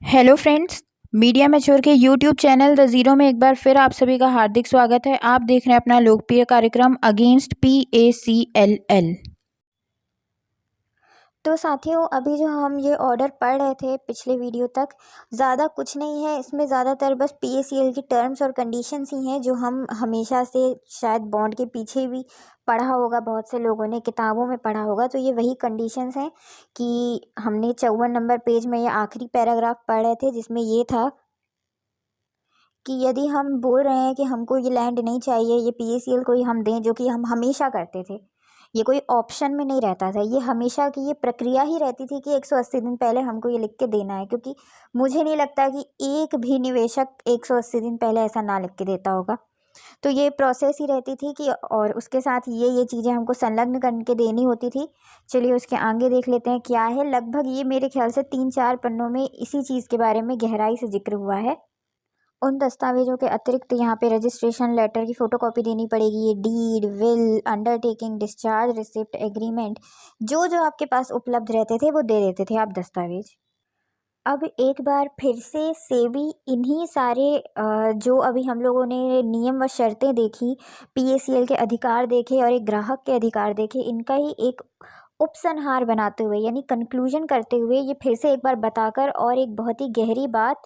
Hello friends. Media mature के YouTube channel the zero में एक बार फिर आप सभी का हार्दिक स्वागत है। आप देख रहे हैं अपना लोकप्रिय कार्यक्रम अगेंस्ट PACLL। तो साथियों, अभी जो हम ये ऑर्डर पढ़ रहे थे पिछले वीडियो तक, ज़्यादा कुछ नहीं है इसमें। ज़्यादातर बस PACL की टर्म्स और कंडीशंस ही हैं जो हम हमेशा से शायद बॉन्ड के पीछे भी पढ़ा होगा, बहुत से लोगों ने किताबों में पढ़ा होगा। तो ये वही कंडीशंस हैं कि हमने 54 नंबर पेज में ये आखिरी पैराग्राफ पढ़ रहे थे, जिसमें ये था कि यदि हम बोल रहे हैं कि हमको ये लैंड नहीं चाहिए, ये PACL को ही हम दें, जो कि हम हमेशा करते थे। ये कोई ऑप्शन में नहीं रहता था, ये हमेशा की ये प्रक्रिया ही रहती थी कि 180 दिन पहले हमको ये लिख के देना है। क्योंकि मुझे नहीं लगता कि एक भी निवेशक 180 दिन पहले ऐसा ना लिख के देता होगा। तो ये प्रोसेस ही रहती थी कि, और उसके साथ ये चीज़ें हमको संलग्न करके देनी होती थी। चलिए उसके आगे देख लेते हैं क्या है। लगभग ये मेरे ख्याल से 3-4 पन्नों में इसी चीज़ के बारे में गहराई से जिक्र हुआ है। उन दस्तावेजों के अतिरिक्त यहाँ पे रजिस्ट्रेशन लेटर की फ़ोटोकॉपी देनी पड़ेगी। ये deed, will, undertaking, discharge receipt, agreement, जो आपके पास उपलब्ध रहते थे वो दे देते थे आप दस्तावेज। अब एक बार फिर से सेबी इन्हीं सारे जो अभी हम लोगों ने नियम व शर्तें देखी, PACL के अधिकार देखे और एक ग्राहक के अधिकार देखे, इनका ही एक उपसंहार बनाते हुए यानी कंक्लूजन करते हुए ये फिर से एक बार बताकर और एक बहुत ही गहरी बात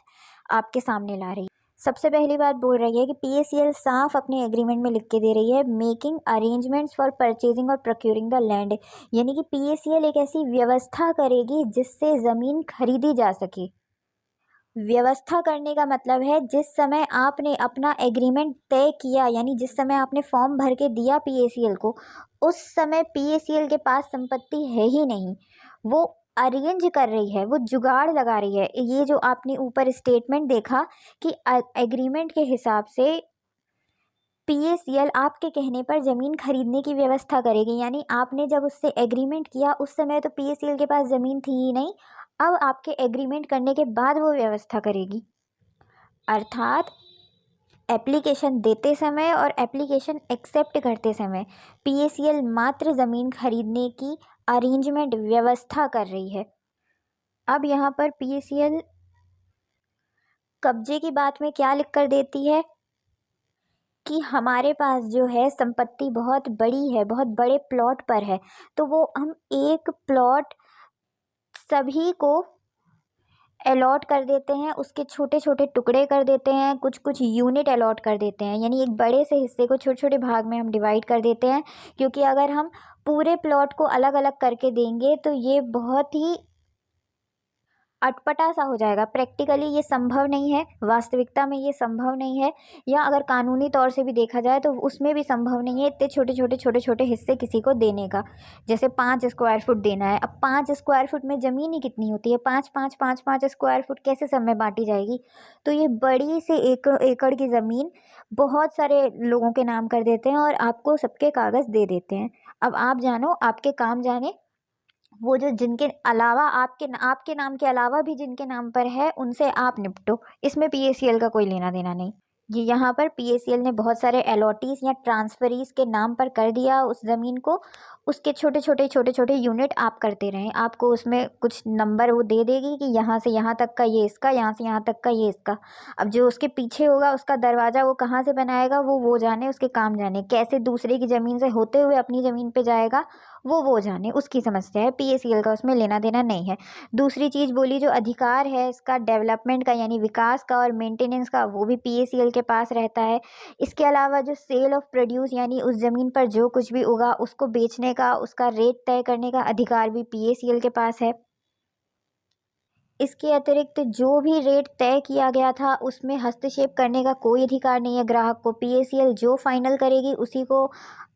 आपके सामने ला रही है। सबसे पहली बात बोल रही है कि PACL साफ अपने एग्रीमेंट में लिख के दे रही है, मेकिंग अरेंजमेंट्स फॉर परचेजिंग और प्रोक्यूरिंग द लैंड। यानी कि PACL एक ऐसी व्यवस्था करेगी जिससे ज़मीन खरीदी जा सके। व्यवस्था करने का मतलब है जिस समय आपने अपना एग्रीमेंट तय किया, यानी जिस समय आपने फॉर्म भर के दिया PACL को, उस समय PACL के पास संपत्ति है ही नहीं। वो अरेंज कर रही है, वो जुगाड़ लगा रही है। ये जो आपने ऊपर स्टेटमेंट देखा कि एग्रीमेंट के हिसाब से PACL आपके कहने पर ज़मीन खरीदने की व्यवस्था करेगी। यानी आपने जब उससे एग्रीमेंट किया उस समय तो PACL के पास ज़मीन थी ही नहीं, अब आपके एग्रीमेंट करने के बाद वो व्यवस्था करेगी। अर्थात एप्लीकेशन देते समय और एप्लीकेशन एक्सेप्ट करते समय PACL मात्र ज़मीन खरीदने की अरेंजमेंट व्यवस्था कर रही है। अब यहाँ पर PACL कब्जे की बात में क्या लिख कर देती है कि हमारे पास जो है संपत्ति बहुत बड़ी है, बहुत बड़े प्लॉट पर है, तो वो हम एक प्लॉट सभी को अलॉट कर देते हैं, उसके छोटे छोटे टुकड़े कर देते हैं, कुछ कुछ यूनिट अलॉट कर देते हैं। यानी एक बड़े से हिस्से को छोटे छोटे भाग में हम डिवाइड कर देते हैं। क्योंकि अगर हम पूरे प्लॉट को अलग अलग करके देंगे तो ये बहुत ही अटपटा सा हो जाएगा। प्रैक्टिकली ये संभव नहीं है, वास्तविकता में ये संभव नहीं है, या अगर कानूनी तौर से भी देखा जाए तो उसमें भी संभव नहीं है इतने छोटे छोटे हिस्से किसी को देने का। जैसे 5 स्क्वायर फुट देना है, अब 5 स्क्वायर फुट में ज़मीन ही कितनी होती है, 5 स्क्वायर फुट कैसे सब में बांटी जाएगी। तो ये बड़ी से एकड़ एकड़ की ज़मीन बहुत सारे लोगों के नाम कर देते हैं और आपको सबके कागज़ दे देते हैं। अब आप जानो, आपके काम जाने, वो जो जिनके अलावा आपके नाम के अलावा भी जिनके नाम पर है उनसे आप निपटो। इसमें PACL का कोई लेना देना नहीं। ये यहाँ पर PACL ने बहुत सारे अलॉटीज या ट्रांसफरीज के नाम पर कर दिया उस ज़मीन को। उसके छोटे छोटे यूनिट आप करते रहें, आपको उसमें कुछ नंबर वो दे देगी कि यहाँ से यहाँ तक का ये इसका, यहाँ से यहाँ तक का ये इसका। अब जो उसके पीछे होगा उसका दरवाज़ा वो कहाँ से बनाएगा वो जाने, उसके काम जाने। कैसे दूसरे की ज़मीन से होते हुए अपनी ज़मीन पे जाएगा वो जाने, उसकी समस्या है। PACL का उसमें लेना देना नहीं है। दूसरी चीज़ बोली, जो अधिकार है इसका डेवलपमेंट का यानी विकास का और मेंटेनेंस का, वो भी PACL के पास रहता है। इसके अलावा जो सेल ऑफ प्रोड्यूस यानी उस ज़मीन पर जो कुछ भी उगा उसको बेचने का, उसका रेट तय करने का अधिकार भी PACL के पास है। इसके अतिरिक्त जो भी रेट तय किया गया था उसमें हस्तक्षेप करने का कोई अधिकार नहीं है ग्राहक को। PACL जो फाइनल करेगी उसी को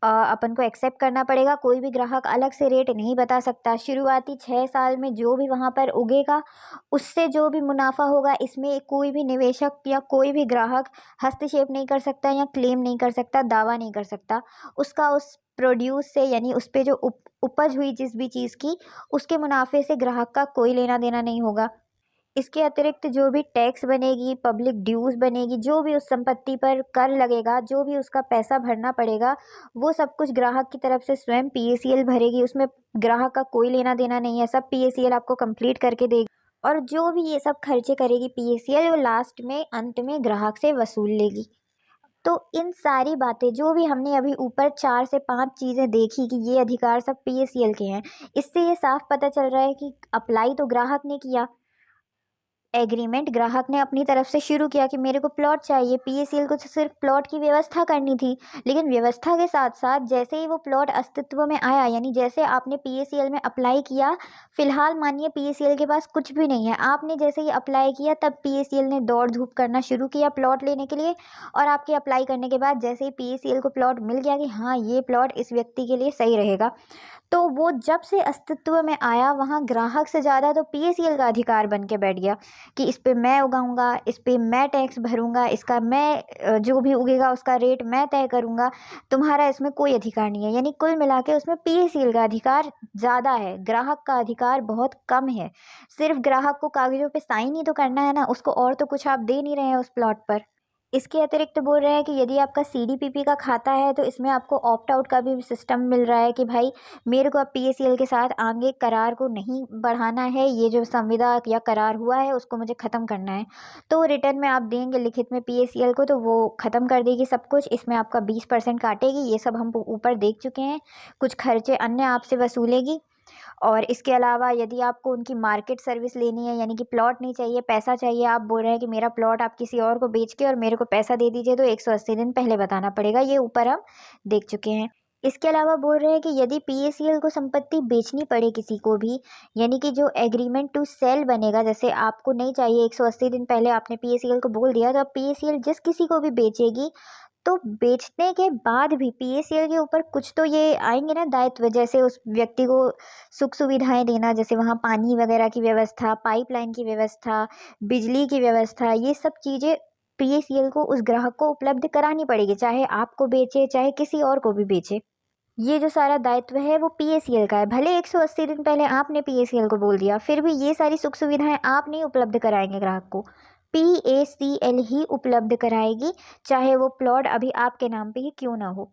अपन को एक्सेप्ट करना पड़ेगा। कोई भी ग्राहक अलग से रेट नहीं बता सकता। शुरुआती 6 साल में जो भी वहाँ पर उगेगा उससे जो भी मुनाफा होगा, इसमें कोई भी निवेशक या कोई भी ग्राहक हस्तक्षेप नहीं कर सकता या क्लेम नहीं कर सकता, दावा नहीं कर सकता। उसका उस प्रोड्यूस से यानी उस पे जो उपज हुई जिस भी चीज़ की, उसके मुनाफे से ग्राहक का कोई लेना देना नहीं होगा। इसके अतिरिक्त जो भी टैक्स बनेगी, पब्लिक ड्यूज़ बनेगी, जो भी उस संपत्ति पर कर लगेगा, जो भी उसका पैसा भरना पड़ेगा, वो सब कुछ ग्राहक की तरफ से स्वयं PACL भरेगी। उसमें ग्राहक का कोई लेना देना नहीं है, सब PACL आपको कंप्लीट करके देगी। और जो भी ये सब खर्चे करेगी PACL वो लास्ट में अंत में ग्राहक से वसूल लेगी। तो इन सारी बातें जो भी हमने अभी ऊपर 4 से 5 चीज़ें देखी कि ये अधिकार सब PACL के हैं, इससे ये साफ पता चल रहा है कि अप्लाई तो ग्राहक ने किया, एग्रीमेंट ग्राहक ने अपनी तरफ से शुरू किया कि मेरे को प्लॉट चाहिए, PACL को तो सिर्फ प्लॉट की व्यवस्था करनी थी। लेकिन व्यवस्था के साथ साथ जैसे ही वो प्लॉट अस्तित्व में आया, यानी जैसे आपने PACL में अप्लाई किया, फिलहाल मानिए PACL के पास कुछ भी नहीं है, आपने जैसे ही अप्लाई किया तब PACL ने दौड़ धूप करना शुरू किया प्लॉट लेने के लिए। और आपके अप्लाई करने के बाद जैसे ही PACL को प्लॉट मिल गया कि हाँ ये प्लॉट इस व्यक्ति के लिए सही रहेगा, तो वो जब से अस्तित्व में आया वहाँ ग्राहक से ज़्यादा तो PACL का अधिकार बन के बैठ गया कि इस पे मैं उगाऊंगा, इस पे मैं टैक्स भरूंगा, इसका मैं जो भी उगेगा उसका रेट मैं तय करूंगा, तुम्हारा इसमें कोई अधिकार नहीं है। यानी कुल मिला के उसमें PACL का अधिकार ज़्यादा है, ग्राहक का अधिकार बहुत कम है। सिर्फ ग्राहक को कागज़ों पे साइन ही तो करना है ना, उसको और तो कुछ आप दे नहीं रहे हैं उस प्लॉट पर। इसके अतिरिक्त बोल रहे हैं कि यदि आपका CDPP का खाता है तो इसमें आपको ऑप्ट आउट का भी सिस्टम मिल रहा है कि भाई मेरे को अब PACL के साथ आगे करार को नहीं बढ़ाना है, ये जो संविदा या करार हुआ है उसको मुझे ख़त्म करना है। तो रिटर्न में आप देंगे लिखित में PACL को, तो वो ख़त्म कर देगी सब कुछ, इसमें आपका 20% काटेगी। ये सब हम ऊपर देख चुके हैं। कुछ खर्चे अन्य आपसे वसूलेगी। और इसके अलावा यदि आपको उनकी मार्केट सर्विस लेनी है, यानी कि प्लॉट नहीं चाहिए, पैसा चाहिए, आप बोल रहे हैं कि मेरा प्लॉट आप किसी और को बेच के और मेरे को पैसा दे दीजिए, तो 180 दिन पहले बताना पड़ेगा। ये ऊपर हम देख चुके हैं। इसके अलावा बोल रहे हैं कि यदि PACL को संपत्ति बेचनी पड़े किसी को भी, यानी कि जो एग्रीमेंट टू सेल बनेगा, जैसे आपको नहीं चाहिए 180 दिन पहले आपने PACL को बोल दिया, तो अब PACL जिस किसी को भी बेचेगी तो बेचने के बाद भी PACL के ऊपर कुछ तो ये आएंगे ना दायित्व, जैसे उस व्यक्ति को सुख सुविधाएं देना, जैसे वहाँ पानी वगैरह की व्यवस्था, पाइपलाइन की व्यवस्था, बिजली की व्यवस्था, ये सब चीज़ें PACL को उस ग्राहक को उपलब्ध करानी पड़ेगी, चाहे आपको बेचे चाहे किसी और को भी बेचे। ये जो सारा दायित्व है वो PACL का है। भले 180 दिन पहले आपने PACL को बोल दिया, फिर भी ये सारी सुख सुविधाएं आप नहीं उपलब्ध कराएंगे ग्राहक को, PACL ही उपलब्ध कराएगी, चाहे वो प्लॉट अभी आपके नाम पे ही क्यों ना हो।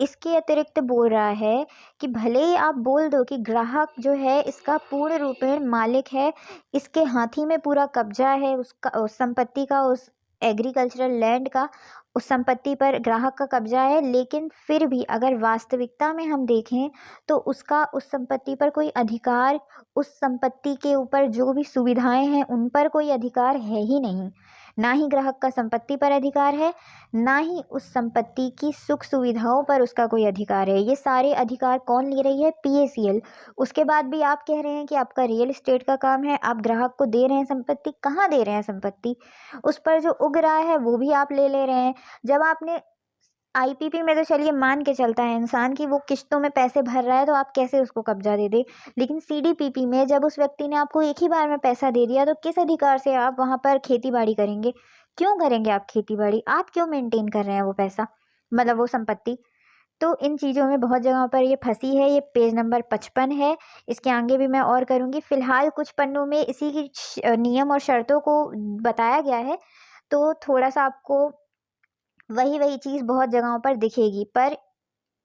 इसके अतिरिक्त बोल रहा है कि भले ही आप बोल दो कि ग्राहक जो है इसका पूर्ण रूपेण मालिक है, इसके हाथी में पूरा कब्जा है, उसका उस संपत्ति का, उस एग्रीकल्चरल लैंड का, उस संपत्ति पर ग्राहक का कब्जा है, लेकिन फिर भी अगर वास्तविकता में हम देखें तो उसका उस संपत्ति पर कोई अधिकार, उस संपत्ति के ऊपर जो भी सुविधाएं हैं उन पर कोई अधिकार है ही नहीं। ना ही ग्राहक का संपत्ति पर अधिकार है, ना ही उस संपत्ति की सुख सुविधाओं पर उसका कोई अधिकार है। ये सारे अधिकार कौन ले रही है? PACL। उसके बाद भी आप कह रहे हैं कि आपका रियल एस्टेट का काम है, आप ग्राहक को दे रहे हैं संपत्ति, कहाँ दे रहे हैं संपत्ति? उस पर जो उग रहा है वो भी आप ले रहे हैं। जब आपने IPP में तो चलिए मान के चलता है इंसान की वो किश्तों में पैसे भर रहा है, तो आप कैसे उसको कब्जा दे दे, लेकिन CDPP में जब उस व्यक्ति ने आपको एक ही बार में पैसा दे दिया, तो किस अधिकार से आप वहाँ पर खेती बाड़ी करेंगे? क्यों करेंगे आप खेती बाड़ी? आप क्यों मेंटेन कर रहे हैं वो पैसा, मतलब वो संपत्ति? तो इन चीज़ों में बहुत जगहों पर ये फंसी है। ये पेज नंबर 55 है। इसके आगे भी मैं और करूँगी। फिलहाल कुछ पन्नों में इसी की नियम और शर्तों को बताया गया है, तो थोड़ा सा आपको वही चीज़ बहुत जगहों पर दिखेगी, पर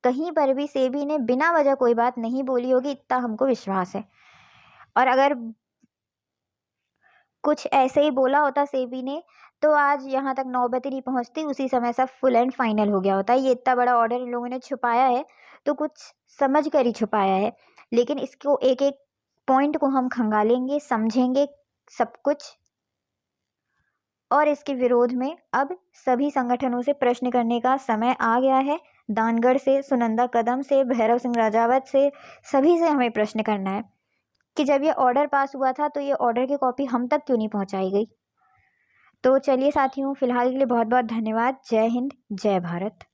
कहीं पर भी सेबी ने बिना वजह कोई बात नहीं बोली होगी, इतना हमको विश्वास है। और अगर कुछ ऐसे ही बोला होता सेबी ने, तो आज यहाँ तक नौबत ही नहीं पहुँचती, उसी समय सब फुल एंड फाइनल हो गया होता। ये इतना बड़ा ऑर्डर इन लोगों ने छुपाया है, तो कुछ समझ कर ही छुपाया है, लेकिन इसको एक एक पॉइंट को हम खंगालेंगे, समझेंगे सब कुछ। और इसके विरोध में अब सभी संगठनों से प्रश्न करने का समय आ गया है। दानगढ़ से, सुनंदा कदम से, भैरव सिंह राजावत से, सभी से हमें प्रश्न करना है कि जब ये ऑर्डर पास हुआ था तो ये ऑर्डर की कॉपी हम तक क्यों नहीं पहुंचाई गई। तो चलिए साथियों, फिलहाल के लिए बहुत बहुत धन्यवाद। जय हिंद, जय भारत।